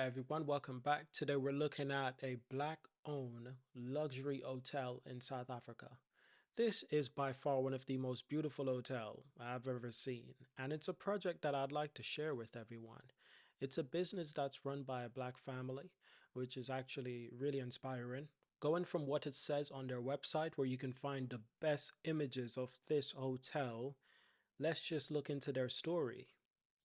Hey everyone, welcome back. Today we're looking at a black-owned luxury hotel in South Africa. This is by far one of the most beautiful hotels I've ever seen, and it's a project that I'd like to share with everyone. It's a business that's run by a black family, which is actually really inspiring. Going from what it says on their website, where you can find the best images of this hotel, let's just look into their story.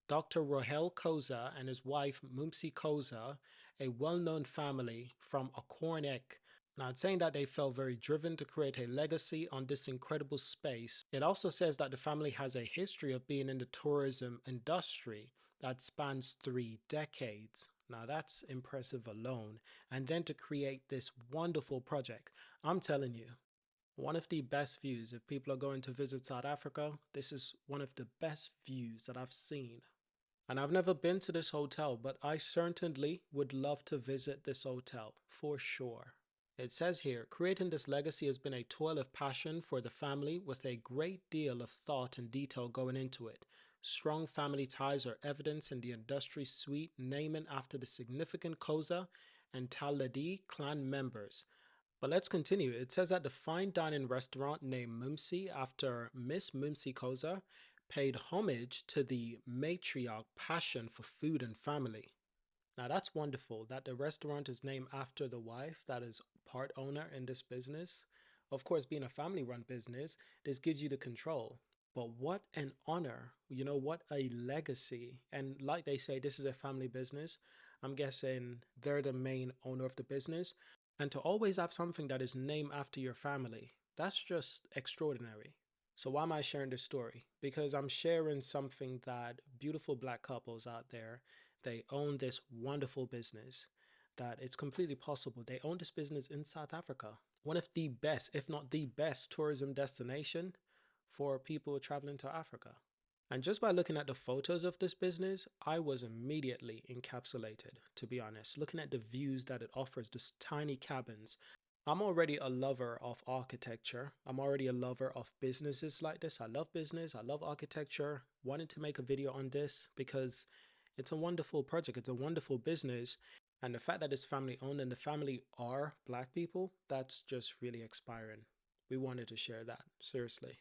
Dr. Rohel Koza and his wife Mumsi Koza, a well-known family from Akornek. Now, it's saying that they felt very driven to create a legacy on this incredible space. It also says that the family has a history of being in the tourism industry that spans 3 decades. Now, that's impressive alone. And then to create this wonderful project, I'm telling you, one of the best views. If people are going to visit South Africa, this is one of the best views that I've seen. And I've never been to this hotel, but I certainly would love to visit this hotel for sure. It says here, creating this legacy has been a toil of passion for the family with a great deal of thought and detail going into it. Strong family ties are evident in the industry suite naming after the significant Koza and Taledi clan members. But let's continue. It says that the fine dining restaurant named Mumsi after Miss Mumsi Koza paid homage to the matriarch passion for food and family. Now that's wonderful that the restaurant is named after the wife that is part owner in this business. Of course, being a family run business, this gives you the control. But what an honor, what a legacy. And like they say, this is a family business. I'm guessing they're the main owner of the business. And to always have something that is named after your family, that's just extraordinary. So why am I sharing this story? Because I'm sharing something that beautiful black couples out there, they own this wonderful business that it's completely possible. They own this business in South Africa, one of the best, if not the best tourism destination for people traveling to Africa. And just by looking at the photos of this business, I was immediately encapsulated, to be honest. Looking at the views that it offers, this tiny cabins. I'm already a lover of architecture. I'm already a lover of businesses like this. I love business. I love architecture. Wanted to make a video on this because it's a wonderful project. It's a wonderful business. And the fact that it's family owned and the family are black people, that's just really inspiring. We wanted to share that, seriously.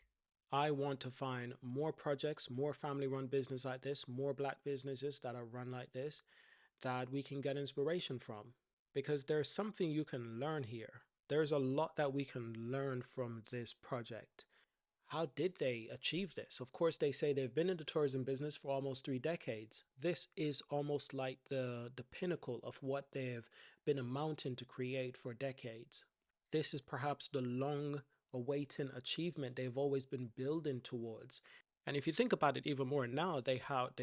I want to find more projects, more family run business like this, more black businesses that are run like this, that we can get inspiration from. Because there's something you can learn here. There's a lot that we can learn from this project. How did they achieve this? Of course, they say they've been in the tourism business for almost 3 decades. This is almost like the pinnacle of what they've been amounting to create for decades. This is perhaps the long awaiting achievement they've always been building towards. And if you think about it even more now, they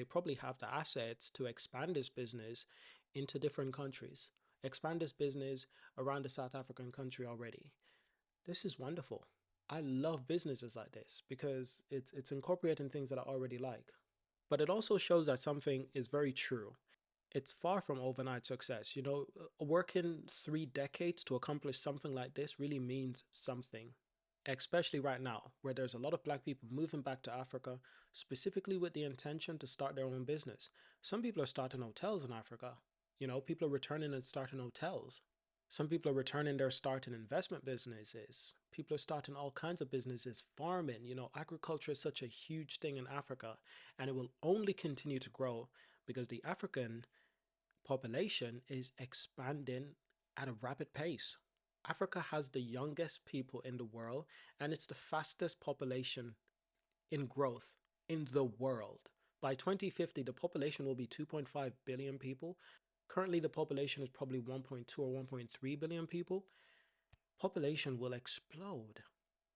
probably have the assets to expand this business into different countries, expand this business around the South African country already. This is wonderful. I love businesses like this because it's incorporating things that I already like. But it also shows that something is very true. It's far from overnight success. Working 3 decades to accomplish something like this really means something, especially right now, where there's a lot of black people moving back to Africa, specifically with the intention to start their own business. Some people are starting hotels in Africa. People are returning and starting hotels. Some people are returning, they're starting investment businesses. People are starting all kinds of businesses, farming. Agriculture is such a huge thing in Africa, and it will only continue to grow because the African population is expanding at a rapid pace. Africa has the youngest people in the world, and it's the fastest population in growth in the world. By 2050, the population will be 2.5 billion people. Currently, the population is probably 1.2 or 1.3 billion people. Population will explode.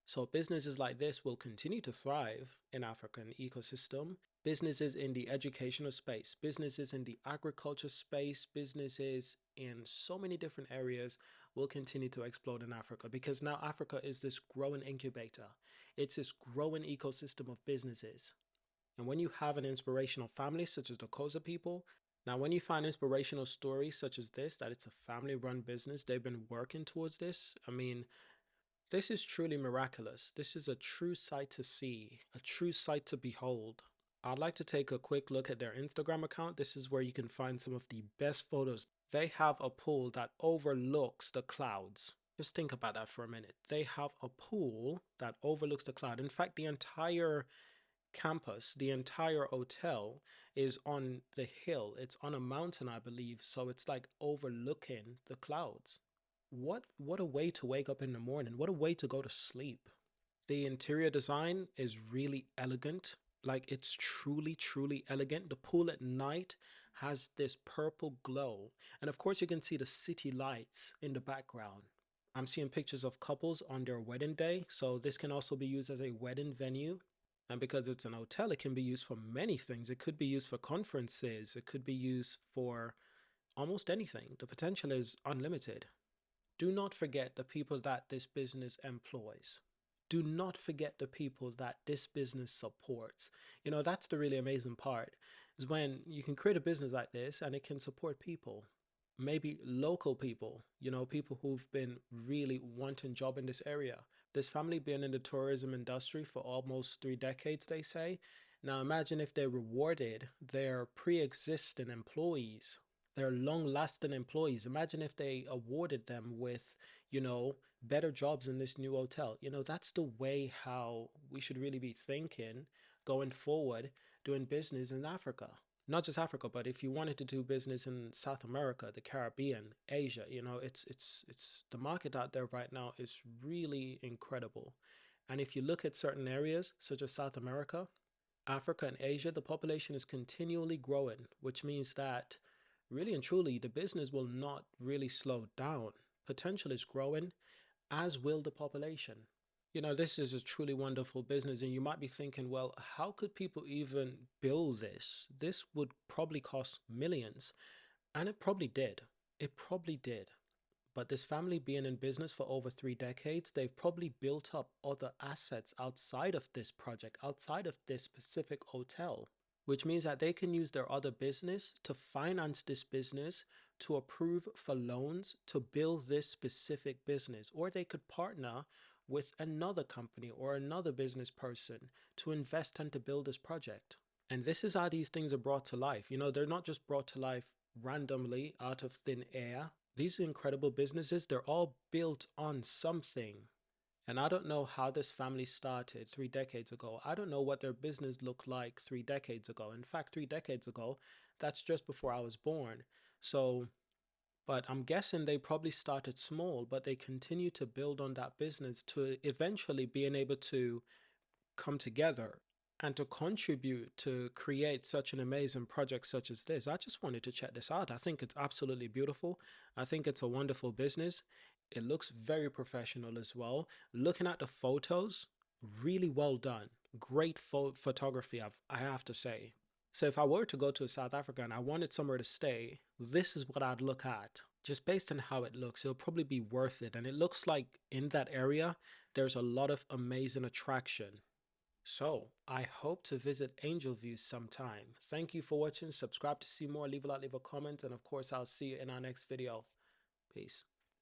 So businesses like this will continue to thrive in African ecosystem. Businesses in the educational space, businesses in the agriculture space, businesses in so many different areas will continue to explode in Africa because now Africa is this growing incubator. It's this growing ecosystem of businesses. And when you have an inspirational family such as the Koza people, now when you find inspirational stories such as this, that it's a family run business, they've been working towards this. I mean, this is truly miraculous. This is a true sight to see, a true sight to behold. I'd like to take a quick look at their Instagram account. This is where you can find some of the best photos. They have a pool that overlooks the clouds. Just think about that for a minute. They have a pool that overlooks the cloud. In fact, the entire campus, the entire hotel is on the hill. It's on a mountain, I believe, so it's like overlooking the clouds. What a way to wake up in the morning. What a way to go to sleep. The interior design is really elegant. Like it's truly elegant. The pool at night has this purple glow. And of course you can see the city lights in the background. I'm seeing pictures of couples on their wedding day. So this can also be used as a wedding venue. And because it's an hotel, it can be used for many things. It could be used for conferences. It could be used for almost anything. The potential is unlimited. Do not forget the people that this business employs. Do not forget the people that this business supports. You know, that's the really amazing part, is when you can create a business like this and it can support people. Maybe local people, you know, people who've been really wanting job in this area. This family been in the tourism industry for almost 3 decades, they say. Now imagine if they rewarded their pre-existing employees, their long-lasting employees. Imagine if they awarded them with, you know, better jobs in this new hotel. You know, that's the way how we should really be thinking going forward, doing business in Africa. Not just Africa, but if you wanted to do business in South America, the Caribbean, Asia, you know, it's the market out there right now is really incredible. And if you look at certain areas such as South America, Africa and Asia, the population is continually growing, which means that really and truly the business will not really slow down. Potential is growing, as will the population. You know, this is a truly wonderful business, and you might be thinking, well, how could people even build this? This would probably cost millions, and it probably did. It probably did. But this family being in business for over 3 decades, they've probably built up other assets outside of this project, outside of this specific hotel, which means that they can use their other business to finance this business, to approve for loans to build this specific business, or they could partner with another company or another business person to invest and to build this project. And this is how these things are brought to life. You know, they're not just brought to life randomly out of thin air. These incredible businesses, they're all built on something. And I don't know how this family started 3 decades ago. I don't know what their business looked like 3 decades ago. In fact, 3 decades ago, that's just before I was born. So, but I'm guessing they probably started small, but they continue to build on that business to eventually being able to come together and to contribute to create such an amazing project such as this. I just wanted to check this out. I think it's absolutely beautiful. I think it's a wonderful business. It looks very professional as well. Looking at the photos, really well done. Great photography, I have to say. So if I were to go to South Africa and I wanted somewhere to stay, this is what I'd look at. Just based on how it looks, it'll probably be worth it. And it looks like in that area, there's a lot of amazing attraction. So, I hope to visit Angel View sometime. Thank you for watching. Subscribe to see more. Leave a like, leave a comment. And of course, I'll see you in our next video. Peace.